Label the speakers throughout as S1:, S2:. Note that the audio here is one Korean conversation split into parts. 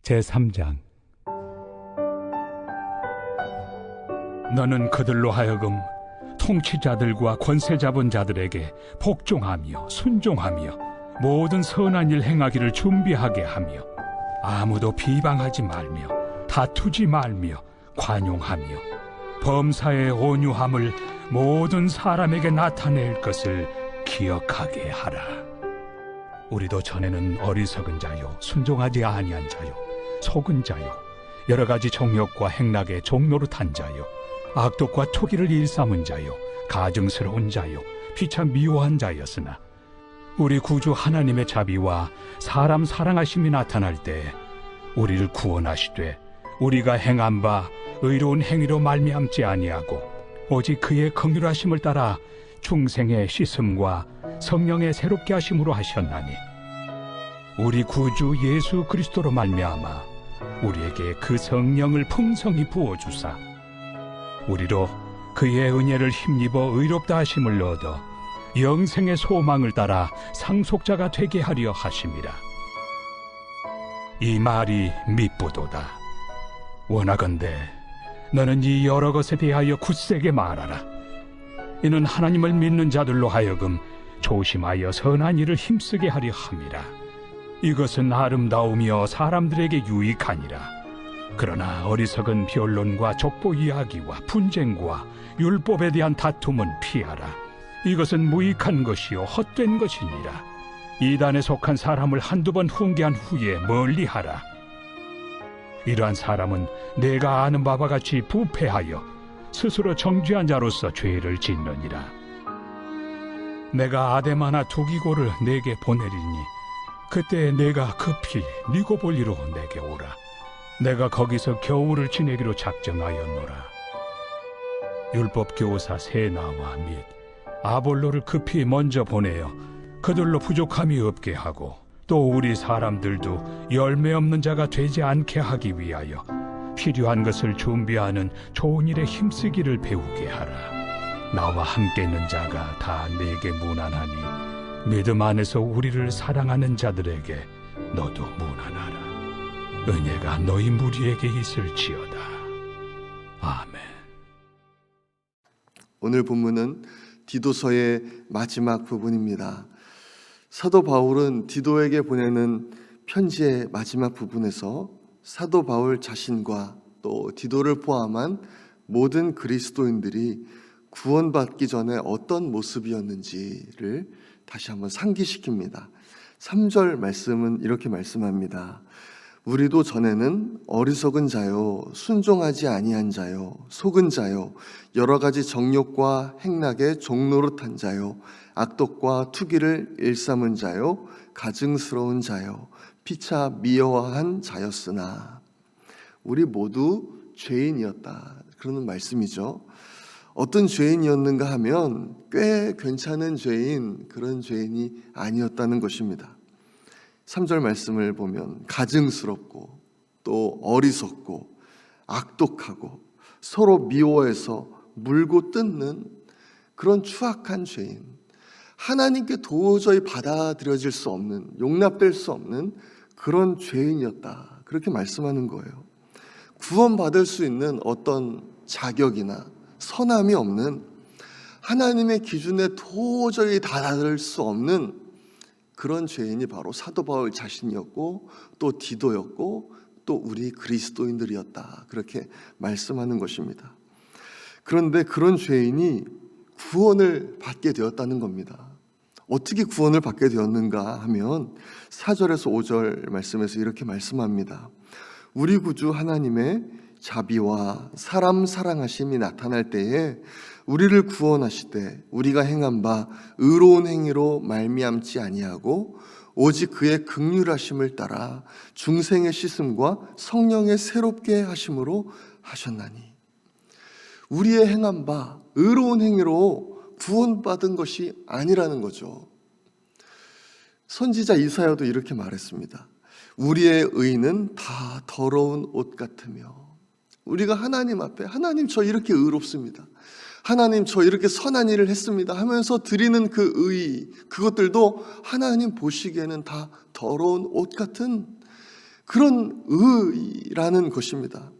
S1: 제3장. 너는 그들로 하여금 통치자들과 권세 잡은 자들에게 복종하며 순종하며 모든 선한 일 행하기를 준비하게 하며 아무도 비방하지 말며 다투지 말며 관용하며 범사의 온유함을 모든 사람에게 나타낼 것을 기억하게 하라. 우리도 전에는 어리석은 자요, 순종하지 아니한 자요, 속은 자요, 여러 가지 정욕과 행락에 종노릇한 자요, 악독과 투기를 일삼은 자요, 가증스러운 자요, 피차 미워한 자였으나 우리 구주 하나님의 자비와 사람 사랑하심이 나타날 때 우리를 구원하시되 우리가 행한 바 의로운 행위로 말미암지 아니하고 오직 그의 긍휼하심을 따라 중생의 씻음과 성령의 새롭게 하심으로 하셨나니 우리 구주 예수 그리스도로 말미암아 우리에게 그 성령을 풍성히 부어주사 우리로 그의 은혜를 힘입어 의롭다 하심을 얻어 영생의 소망을 따라 상속자가 되게 하려 하심이라. 이 말이 밉보도다. 원하건대 너는 이 여러 것에 대하여 굳세게 말하라. 이는 하나님을 믿는 자들로 하여금 조심하여 선한 일을 힘쓰게 하려 함이라. 이것은 아름다우며 사람들에게 유익하니라. 그러나 어리석은 변론과 족보 이야기와 분쟁과 율법에 대한 다툼은 피하라. 이것은 무익한 것이요 헛된 것이니라. 이단에 속한 사람을 한두 번 훈계한 후에 멀리하라. 이러한 사람은 내가 아는 바와 같이 부패하여 스스로 정죄한 자로서 죄를 짓느니라. 내가 아데마나 두기고를 내게 보내리니 그때 내가 급히 니고볼리로 내게 오라. 내가 거기서 겨울을 지내기로 작정하였노라. 율법 교사 세나와 및 아볼로를 급히 먼저 보내어 그들로 부족함이 없게 하고 또 우리 사람들도 열매 없는 자가 되지 않게 하기 위하여 필요한 것을 준비하는 좋은 일에 힘쓰기를 배우게 하라. 나와 함께 있는 자가 다 내게 무난하니 믿음 안에서 우리를 사랑하는 자들에게 너도 무난하라. 은혜가 너희 무리에게 있을지어다. 아멘.
S2: 오늘 본문은 디도서의 마지막 부분입니다. 사도 바울은 디도에게 보내는 편지의 마지막 부분에서 사도 바울 자신과 또 디도를 포함한 모든 그리스도인들이 구원받기 전에 어떤 모습이었는지를 다시 한번 상기시킵니다. 3절 말씀은 이렇게 말씀합니다. 우리도 전에는 어리석은 자요, 순종하지 아니한 자요, 속은 자요, 여러 가지 정욕과 행락에 종노릇한 자요, 악독과 투기를 일삼은 자요, 가증스러운 자요, 피차 미워한 자였으나 우리 모두 죄인이었다. 그러는 말씀이죠. 어떤 죄인이었는가 하면 꽤 괜찮은 죄인, 그런 죄인이 아니었다는 것입니다. 3절 말씀을 보면 가증스럽고 또 어리석고 악독하고 서로 미워해서 물고 뜯는 그런 추악한 죄인, 하나님께 도저히 받아들여질 수 없는, 용납될 수 없는 그런 죄인이었다. 그렇게 말씀하는 거예요. 구원받을 수 있는 어떤 자격이나 선함이 없는, 하나님의 기준에 도저히 다다를 수 없는 그런 죄인이 바로 사도 바울 자신이었고 또 디도였고 또 우리 그리스도인들이었다. 그렇게 말씀하는 것입니다. 그런데 그런 죄인이 구원을 받게 되었다는 겁니다. 어떻게 구원을 받게 되었는가 하면 4절에서 5절 말씀에서 이렇게 말씀합니다. 우리 구주 하나님의 자비와 사람 사랑하심이 나타날 때에 우리를 구원하시되 우리가 행한 바 의로운 행위로 말미암지 아니하고 오직 그의 긍휼하심을 따라 중생의 씻음과 성령의 새롭게 하심으로 하셨나니, 우리의 행한 바 의로운 행위로 구원받은 것이 아니라는 거죠. 선지자 이사야도 이렇게 말했습니다. 우리의 의는 다 더러운 옷 같으며, 우리가 하나님 앞에 하나님 저 이렇게 의롭습니다, 하나님 저 이렇게 선한 일을 했습니다 하면서 드리는 그 의, 그것들도 하나님 보시기에는 다 더러운 옷 같은 그런 의라는 것입니다.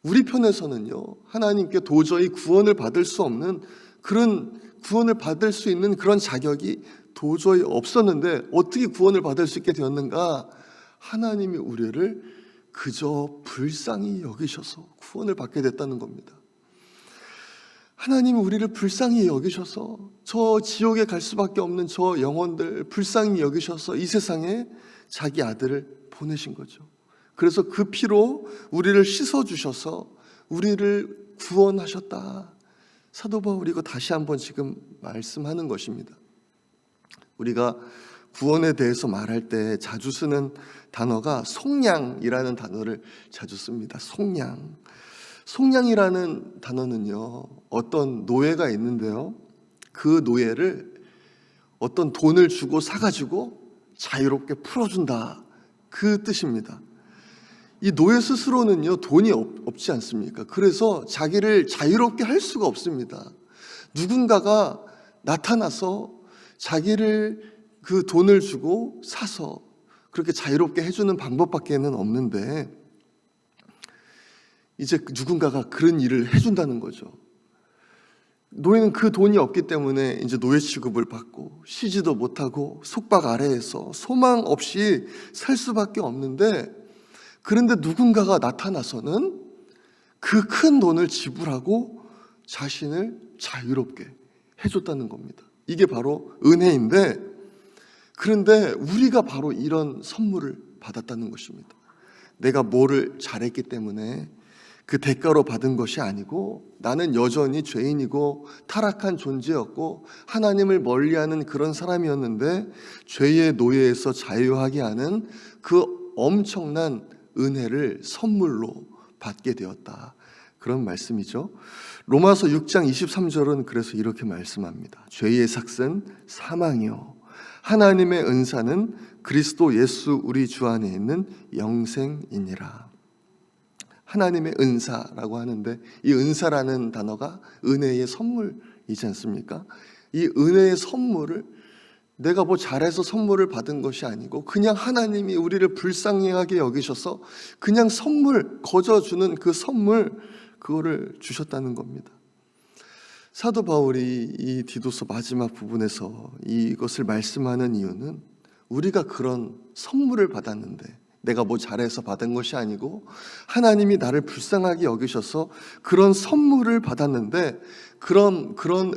S2: 우리 편에서는요, 하나님께 도저히 구원을 받을 수 없는 그런 구원을 받을 수 있는 그런 자격이 도저히 없었는데 어떻게 구원을 받을 수 있게 되었는가? 하나님이 우리를 그저 불쌍히 여기셔서 구원을 받게 됐다는 겁니다. 하나님이 우리를 불쌍히 여기셔서 저 지옥에 갈 수밖에 없는 저 영혼들 불쌍히 여기셔서 이 세상에 자기 아들을 보내신 거죠. 그래서 그 피로 우리를 씻어주셔서 우리를 구원하셨다. 사도 바울이 이거 다시 한번 지금 말씀하는 것입니다. 우리가 구원에 대해서 말할 때 자주 쓰는 단어가 속량이라는 단어를 자주 씁니다. 속량. 속량이라는 단어는요, 어떤 노예가 있는데요, 그 노예를 어떤 돈을 주고 사가지고 자유롭게 풀어준다. 그 뜻입니다. 이 노예 스스로는요, 돈이 없지 않습니까? 그래서 자기를 자유롭게 할 수가 없습니다. 누군가가 나타나서 자기를 그 돈을 주고 사서 그렇게 자유롭게 해주는 방법밖에는 없는데, 이제 누군가가 그런 일을 해준다는 거죠. 노예는 그 돈이 없기 때문에 이제 노예 취급을 받고 쉬지도 못하고 속박 아래에서 소망 없이 살 수밖에 없는데, 그런데 누군가가 나타나서는 그 큰 돈을 지불하고 자신을 자유롭게 해줬다는 겁니다. 이게 바로 은혜인데, 그런데 우리가 바로 이런 선물을 받았다는 것입니다. 내가 뭐를 잘했기 때문에 그 대가로 받은 것이 아니고, 나는 여전히 죄인이고 타락한 존재였고 하나님을 멀리하는 그런 사람이었는데 죄의 노예에서 자유하게 하는 그 엄청난 은혜를 선물로 받게 되었다. 그런 말씀이죠. 로마서 6장 23절은 그래서 이렇게 말씀합니다. 죄의 삭은 사망이요, 하나님의 은사는 그리스도 예수 우리 주 안에 있는 영생이니라. 하나님의 은사라고 하는데, 이 은사라는 단어가 은혜의 선물이지 않습니까? 이 은혜의 선물을 내가 뭐 잘해서 선물을 받은 것이 아니고 그냥 하나님이 우리를 불쌍하게 여기셔서 그냥 선물, 거저주는 그 선물, 그거를 주셨다는 겁니다. 사도 바울이 이 디도서 마지막 부분에서 이것을 말씀하는 이유는, 우리가 그런 선물을 받았는데 내가 뭐 잘해서 받은 것이 아니고 하나님이 나를 불쌍하게 여기셔서 그런 선물을 받았는데, 그런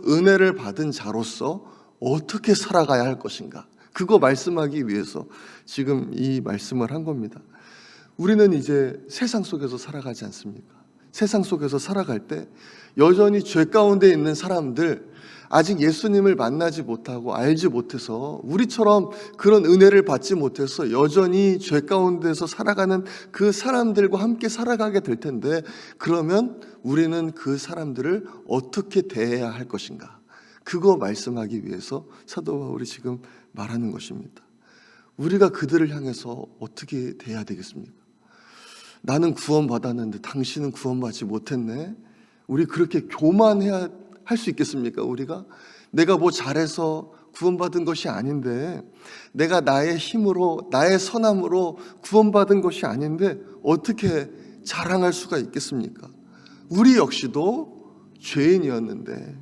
S2: 은혜를 받은 자로서 어떻게 살아가야 할 것인가, 그거 말씀하기 위해서 지금 이 말씀을 한 겁니다. 우리는 이제 세상 속에서 살아가지 않습니까? 세상 속에서 살아갈 때 여전히 죄 가운데 있는 사람들, 아직 예수님을 만나지 못하고 알지 못해서, 우리처럼 그런 은혜를 받지 못해서 여전히 죄 가운데서 살아가는 그 사람들과 함께 살아가게 될 텐데, 그러면 우리는 그 사람들을 어떻게 대해야 할 것인가, 그거 말씀하기 위해서 사도 바울이 지금 말하는 것입니다. 우리가 그들을 향해서 어떻게 대해야 되겠습니까? 나는 구원받았는데 당신은 구원받지 못했네. 우리 그렇게 교만해야 할 수 있겠습니까? 우리가 내가 뭐 잘해서 구원받은 것이 아닌데, 내가 나의 힘으로 나의 선함으로 구원받은 것이 아닌데 어떻게 자랑할 수가 있겠습니까? 우리 역시도 죄인이었는데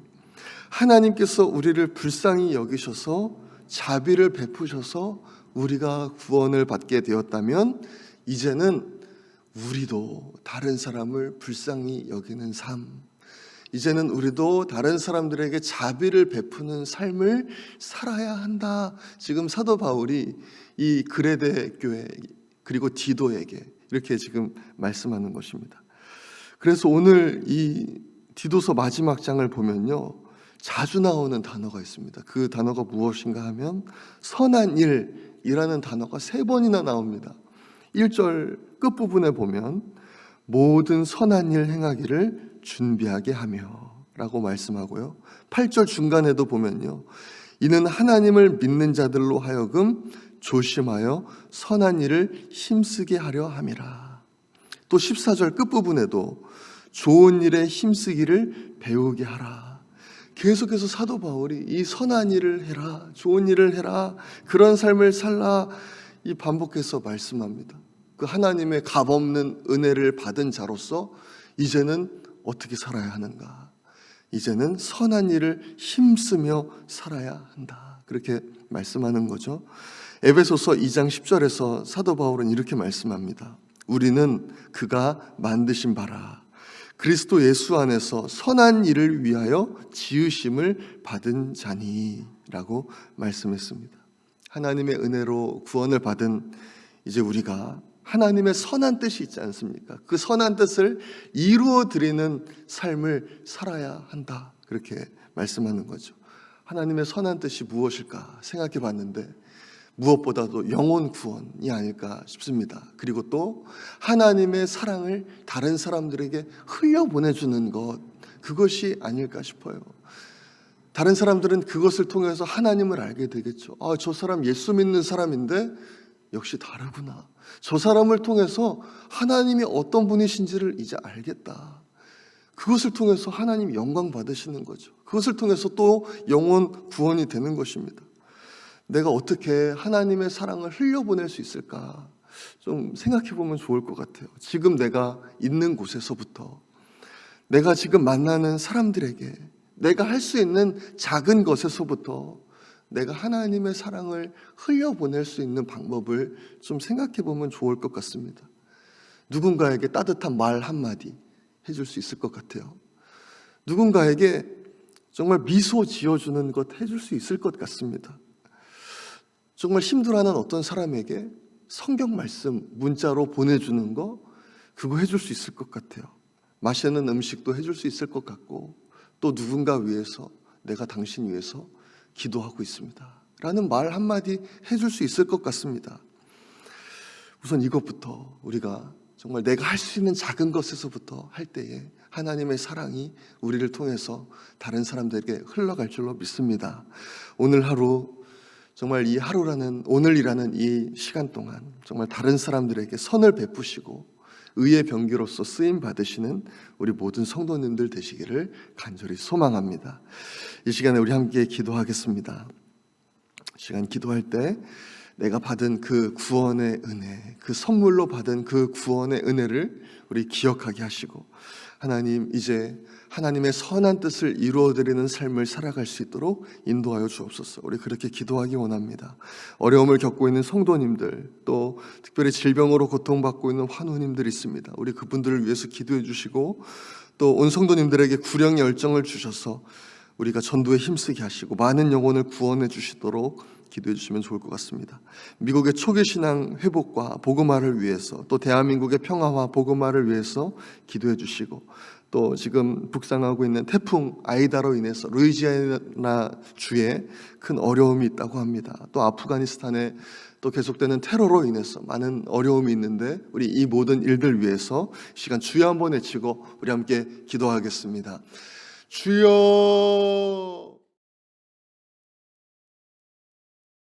S2: 하나님께서 우리를 불쌍히 여기셔서 자비를 베푸셔서 우리가 구원을 받게 되었다면, 이제는 우리도 다른 사람을 불쌍히 여기는 삶, 이제는 우리도 다른 사람들에게 자비를 베푸는 삶을 살아야 한다. 지금 사도 바울이 이 그레데 교회 그리고 디도에게 이렇게 지금 말씀하는 것입니다. 그래서 오늘 이 디도서 마지막 장을 보면요, 자주 나오는 단어가 있습니다. 그 단어가 무엇인가 하면 선한 일이라는 단어가 3번이나 나옵니다. 1절 끝부분에 보면 모든 선한 일 행하기를 준비하게 하며 라고 말씀하고요, 8절 중간에도 보면요, 이는 하나님을 믿는 자들로 하여금 조심하여 선한 일을 힘쓰게 하려 함이라. 또 14절 끝부분에도 좋은 일에 힘쓰기를 배우게 하라. 계속해서 사도 바울이 이 선한 일을 해라, 좋은 일을 해라, 그런 삶을 살라, 이 반복해서 말씀합니다. 그 하나님의 값없는 은혜를 받은 자로서 이제는 어떻게 살아야 하는가? 이제는 선한 일을 힘쓰며 살아야 한다. 그렇게 말씀하는 거죠. 에베소서 2장 10절에서 사도 바울은 이렇게 말씀합니다. 우리는 그가 만드신 바라 그리스도 예수 안에서 선한 일을 위하여 지으심을 받은 자니 라고 말씀했습니다. 하나님의 은혜로 구원을 받은 이제 우리가 하나님의 선한 뜻이 있지 않습니까? 그 선한 뜻을 이루어 드리는 삶을 살아야 한다. 그렇게 말씀하는 거죠. 하나님의 선한 뜻이 무엇일까 생각해 봤는데 무엇보다도 영혼 구원이 아닐까 싶습니다. 그리고 또 하나님의 사랑을 다른 사람들에게 흘려보내주는 것, 그것이 아닐까 싶어요. 다른 사람들은 그것을 통해서 하나님을 알게 되겠죠. 아, 저 사람 예수 믿는 사람인데 역시 다르구나. 저 사람을 통해서 하나님이 어떤 분이신지를 이제 알겠다. 그것을 통해서 하나님 영광 받으시는 거죠. 그것을 통해서 또 영혼 구원이 되는 것입니다. 내가 어떻게 하나님의 사랑을 흘려보낼 수 있을까? 좀 생각해 보면 좋을 것 같아요. 지금 내가 있는 곳에서부터, 내가 지금 만나는 사람들에게, 내가 할 수 있는 작은 것에서부터 내가 하나님의 사랑을 흘려보낼 수 있는 방법을 좀 생각해 보면 좋을 것 같습니다. 누군가에게 따뜻한 말 한마디 해줄 수 있을 것 같아요. 누군가에게 정말 미소 지어주는 것 해줄 수 있을 것 같습니다. 정말 힘들어하는 어떤 사람에게 성경 말씀 문자로 보내주는 거, 그거 해줄 수 있을 것 같아요. 맛있는 음식도 해줄 수 있을 것 같고, 또 누군가 위해서, 내가 당신 위해서 기도하고 있습니다 라는 말 한마디 해줄 수 있을 것 같습니다. 우선 이것부터 우리가 정말 내가 할 수 있는 작은 것에서부터 할 때에 하나님의 사랑이 우리를 통해서 다른 사람들에게 흘러갈 줄로 믿습니다. 오늘 하루, 정말 이 하루라는, 오늘이라는 이 시간 동안 정말 다른 사람들에게 선을 베푸시고 의의 병기로서 쓰임 받으시는 우리 모든 성도님들 되시기를 간절히 소망합니다. 이 시간에 우리 함께 기도하겠습니다. 시간 기도할 때 내가 받은 그 구원의 은혜, 그 선물로 받은 그 구원의 은혜를 우리 기억하게 하시고, 하나님, 이제 하나님의 선한 뜻을 이루어드리는 삶을 살아갈 수 있도록 인도하여 주옵소서. 우리 그렇게 기도하기 원합니다. 어려움을 겪고 있는 성도님들, 또 특별히 질병으로 고통받고 있는 환우님들 있습니다. 우리 그분들을 위해서 기도해 주시고, 또 온 성도님들에게 구령의 열정을 주셔서 우리가 전도에 힘쓰게 하시고 많은 영혼을 구원해 주시도록 기도해 주시면 좋을 것 같습니다. 미국의 초기 신앙 회복과 복음화를 위해서, 또 대한민국의 평화와 복음화를 위해서 기도해 주시고, 또 지금 북상하고 있는 태풍 아이다로 인해서 루이지애나 주에 큰 어려움이 있다고 합니다. 또 아프가니스탄에 또 계속되는 테러로 인해서 많은 어려움이 있는데, 우리 이 모든 일들 위해서 시간 주여 한번 외치고 우리 함께 기도하겠습니다. 주여.